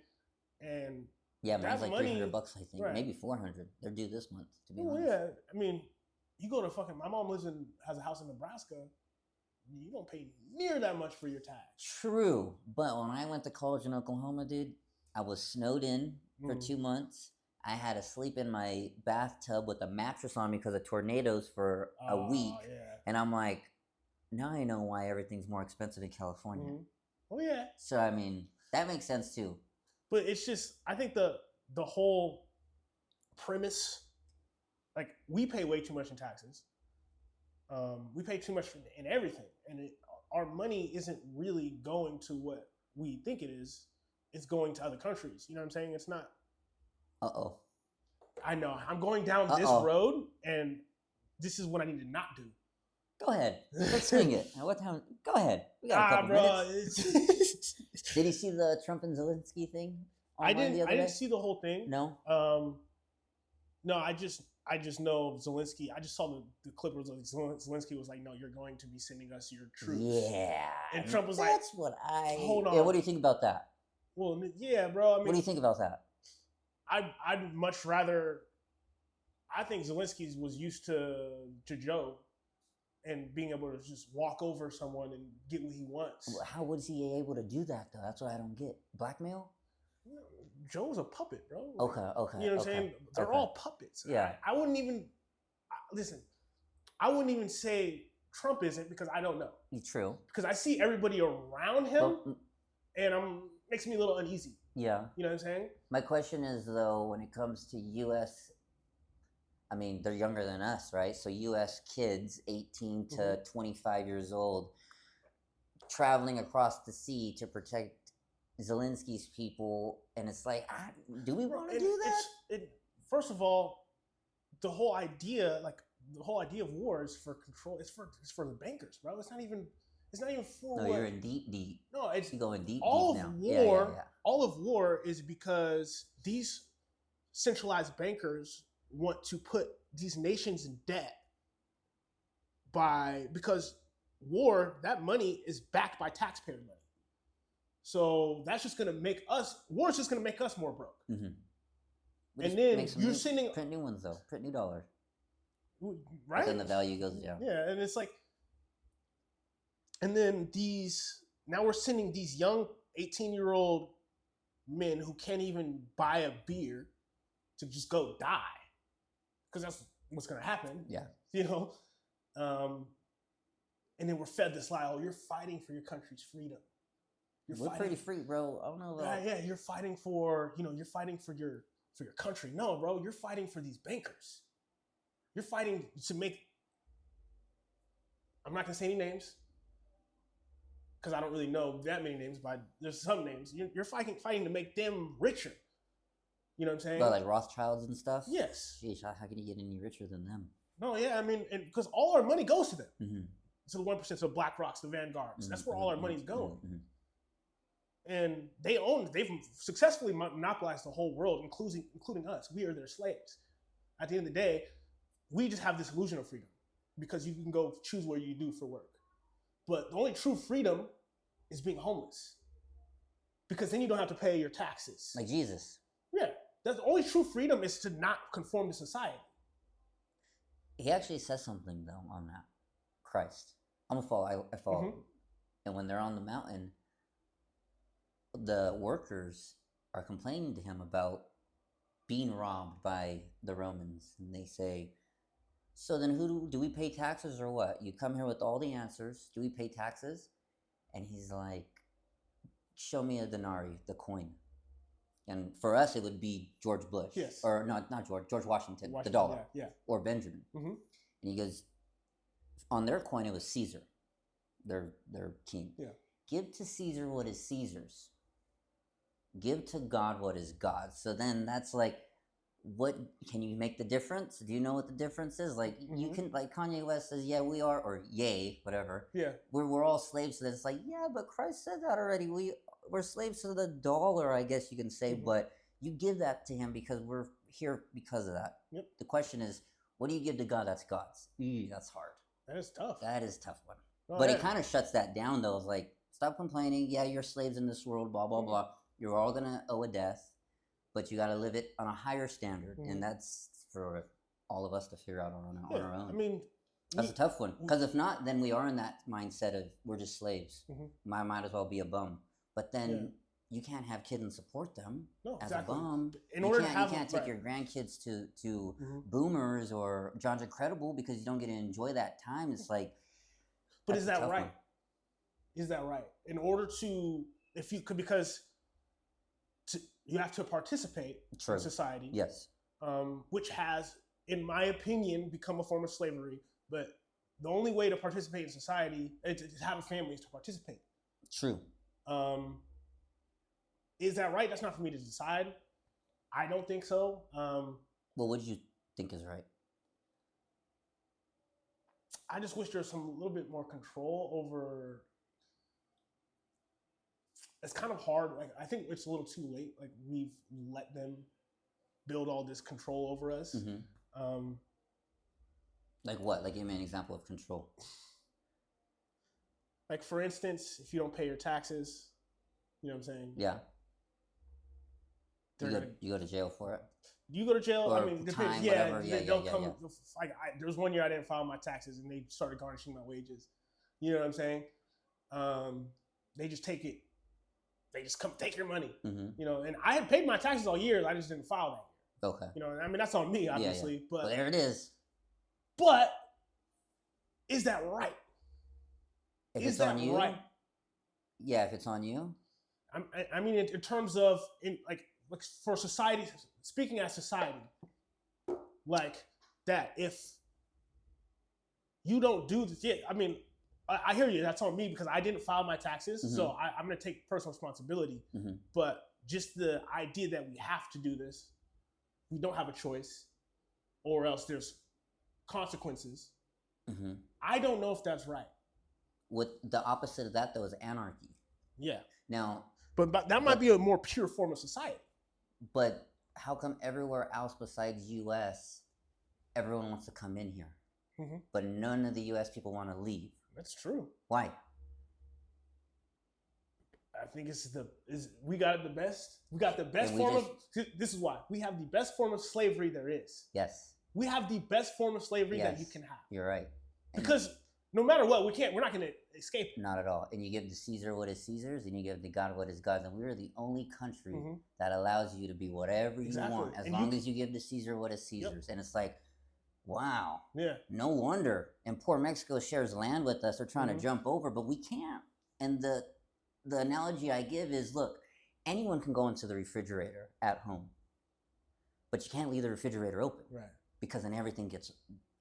And yeah, mine's like $300, I think, right. Maybe $400. They're due this month, to be honest. Yeah, I mean, you go to my mom has a house in Nebraska. You don't pay near that much for your tags. True, but when I went to college in Oklahoma, dude, I was snowed in for 2 months. I had to sleep in my bathtub with a mattress on me because of tornadoes for a week. Yeah. And I'm like, now I know why everything's more expensive in California. Mm-hmm. Oh, yeah. So, I mean, that makes sense too. But it's just, I think the whole premise, like, we pay way too much in taxes. We pay too much in everything. And our money isn't really going to what we think it is. It's going to other countries. You know what I'm saying? It's not. Uh-oh. I know. I'm going down this road, and this is what I need to not do. Go ahead. Let's swing it. What time? Go ahead. We got a couple minutes. Did you see the Trump and Zelensky thing? I didn't see the whole thing. No? No, I I just know Zelensky. I just saw the clippers of Zelensky was like, "No, you're going to be sending us your troops." Yeah. And Trump was that's what I. "Hold on." Yeah, what do you think about that? Well, yeah, bro. I mean, what do you think about that? I'd much rather. I think Zelensky was used to Joe, and being able to just walk over someone and get what he wants. How was he able to do that though? That's what I don't get. Blackmail? Joe's a puppet, bro. Okay. You know what I'm saying? They're all puppets. Yeah. I wouldn't even listen. I wouldn't even say Trump isn't because I don't know. True. Because I see everybody around him, and makes me a little uneasy. Yeah. You know what I'm saying? My question is though, when it comes to U.S. I mean, they're younger than us, right? So U.S. kids, 18 to 25 years old, traveling across the sea to protect Zelensky's people, and it's like, do we want to do that? First of all, the whole idea of war is for control. It's for the bankers, bro. It's not even for. No, you're in deep. No, it's you're going deep. All deep of now. war. Yeah. All of war is because these centralized bankers want to put these nations in debt because war, that money is backed by taxpayer money. So that's just going to make us, war is just going to make us more broke. Mm-hmm. And then you're sending... Print new ones though, print new dollars. Right? But then the value goes down. Yeah, and it's like, and then now we're sending these young 18-year-old men who can't even buy a beer to just go die. Because that's what's going to happen. Yeah. You know? And then we're fed this lie, oh, you're fighting for your country's freedom. We're pretty free, bro. I don't know about... Yeah, you're fighting for your country. No, bro, you're fighting for these bankers. You're fighting to make... I'm not going to say any names because I don't really know that many names, but there's some names. You're fighting to make them richer. You know what I'm saying? But like Rothschilds and stuff? Yes. Jeez, how can you get any richer than them? No, yeah, I mean, because all our money goes to them. Mm-hmm. To the 1%, so BlackRocks, the Vanguards. Mm-hmm. That's where all our money's going. Mm-hmm. And they've successfully monopolized the whole world, including us. We are their slaves. At the end of the day, we just have this illusion of freedom because you can go choose where you do for work. But the only true freedom is being homeless because then you don't have to pay your taxes. Like Jesus. Yeah. The only true freedom is to not conform to society. He actually says something, though, on that. Christ. I'm going to follow. I follow. Mm-hmm. And when they're on the mountain, the workers are complaining to him about being robbed by the Romans. And they say, so then do we pay taxes or what? You come here with all the answers. Do we pay taxes? And he's like, show me a denarii, the coin. And for us, it would be George Bush. Yes. Or not George Washington, the dollar. Yeah. Or Benjamin. Mm-hmm. And he goes, on their coin, it was Caesar, their king. Yeah. Give to Caesar what is Caesar's. Give to God what is God's. So then that's like, what can you make the difference? Do you know what the difference is? Like you can, like Kanye West says, yeah, we are, or yay, whatever. Yeah. We're all slaves to that. It's like, yeah, but Christ said that already. We're slaves to the dollar, I guess you can say, but you give that to him because we're here because of that. Yep. The question is, what do you give to God that's God's? That's hard. That is tough. That is a tough one. Oh, but he kind of shuts that down, though. It's like, stop complaining. Yeah, you're slaves in this world, blah, blah, blah. You're all going to owe a death, but you got to live it on a higher standard. And that's for all of us to figure out on our own. I mean, that's a tough one. Because if not, then we are in that mindset of we're just slaves. Might as well be a bum. But then you can't have kids and support them as a bum. You can't take your grandkids to Boomers or John's Incredible because you don't get to enjoy that time. It's like, but is that right? Is that right? In order to, because you have to participate in society. Yes. Which has, in my opinion, become a form of slavery. But the only way to participate in society is to have a family is to participate. True. Is that right? That's not for me to decide. I don't think so. Well, what do you think is right? I just wish there was a little bit more control over. It's kind of hard. Like I think it's a little too late. Like we've let them build all this control over us. Like what? Like give me an example of control. Like for instance, if you don't pay your taxes, you know what I'm saying? Yeah. They're You go to jail for it. You go to jail. Or I mean, time, yeah, whatever. they don't come. Like there was one year I didn't file my taxes, and they started garnishing my wages. You know what I'm saying? They just take it. They just come take your money. Mm-hmm. You know, and I had paid my taxes all year. I just didn't file that year. Okay. You know, I mean that's on me, obviously. Yeah. But well, there it is. But is that right? If it's on you, right? Yeah, if it's on you. I mean, in terms of like for society, speaking as society, like that. If you don't do this, yeah, I mean, I hear you. That's on me because I didn't file my taxes, Mm-hmm. so I'm going to take personal responsibility. Mm-hmm. But just the idea that we have to do this, we don't have a choice, or else there's consequences. Mm-hmm. I don't know if that's right. What the opposite of that though is anarchy. Yeah. Now, but that might be a more pure form of society. But how come everywhere else besides U.S., everyone wants to come in here, mm-hmm. but none of the U.S. people want to leave? That's true. Why? I think we got the best. We got the best form of. This is why we have the best form of slavery there is. Yes. We have the best form of slavery that you can have. You're right. Because no matter what, we're not going to escape it. Not at all. And you give to Caesar what is Caesar's, and you give to God what is God's. And we are the only country mm-hmm. that allows you to be whatever you want, as long as you give to Caesar what is Caesar's. Yep. And it's like, wow. Yeah. No wonder. And poor Mexico shares land with us. They're trying mm-hmm. to jump over, but we can't. And the analogy I give is, look, anyone can go into the refrigerator at home, but you can't leave the refrigerator open. Right. Because then everything gets,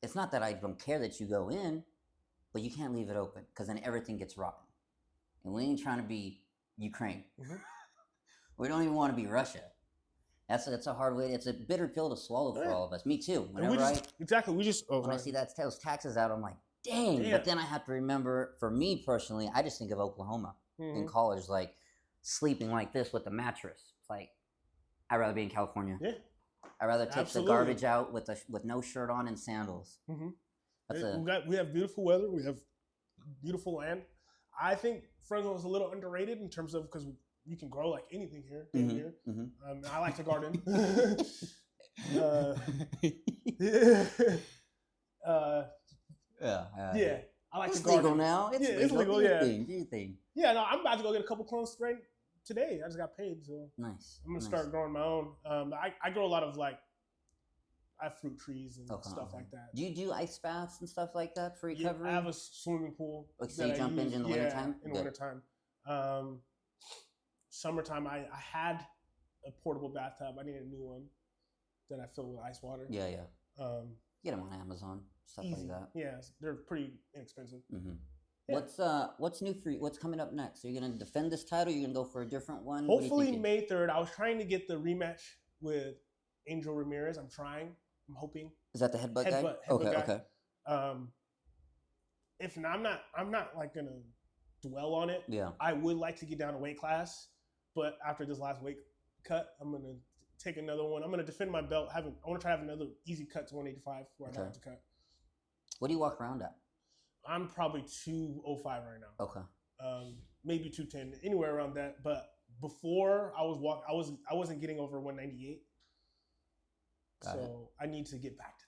it's not that I don't care that you go in, but you can't leave it open because then everything gets rotten. And we ain't trying to be Ukraine. Mm-hmm. We don't even want to be Russia. That's a hard way. It's a bitter pill to swallow for all of us. Me too. Whenever when I see those taxes out, I'm like, dang. But then I have to remember, for me personally, I just think of Oklahoma mm-hmm. in college, like sleeping like this with a mattress. It's like, I'd rather be in California. Yeah. I'd rather take the garbage out with no shirt on and sandals. Mm-hmm. We have beautiful weather. We have beautiful land. I think Fresno is a little underrated in terms of because you can grow like anything here. Mm-hmm. Here. Mm-hmm. I like to garden. Yeah. I like to garden. It's legal now. It's legal. Yeah. Do you think? Yeah. No, I'm about to go get a couple clones right today. I just got paid, so nice. I'm gonna start growing my own. I grow a lot of I have fruit trees and stuff like that. Do you do ice baths and stuff like that for recovery? Yeah, I have a swimming pool. Like, so you jump in the wintertime? In the wintertime. Summertime, I had a portable bathtub. I needed a new one that I filled with ice water. Yeah. Get them on Amazon, stuff easy. like that. Yeah, they're pretty inexpensive. Mm-hmm. Yeah. What's new for you? What's coming up next? Are you gonna defend this title? Are you gonna go for a different one? Hopefully May 3rd. I was trying to get the rematch with Angel Ramirez. I'm hoping. Is that the headbutt guy? Okay. If not, I'm not like gonna dwell on it. Yeah. I would like to get down a weight class, but after this last weight cut, I'm gonna take another one. I'm gonna defend my belt. I want to try to have another easy cut to 185 where I don't have to cut. What do you walk around at? I'm probably 205 right now. Okay. Maybe 210, anywhere around that. But before I wasn't getting over 198. So I need to get back to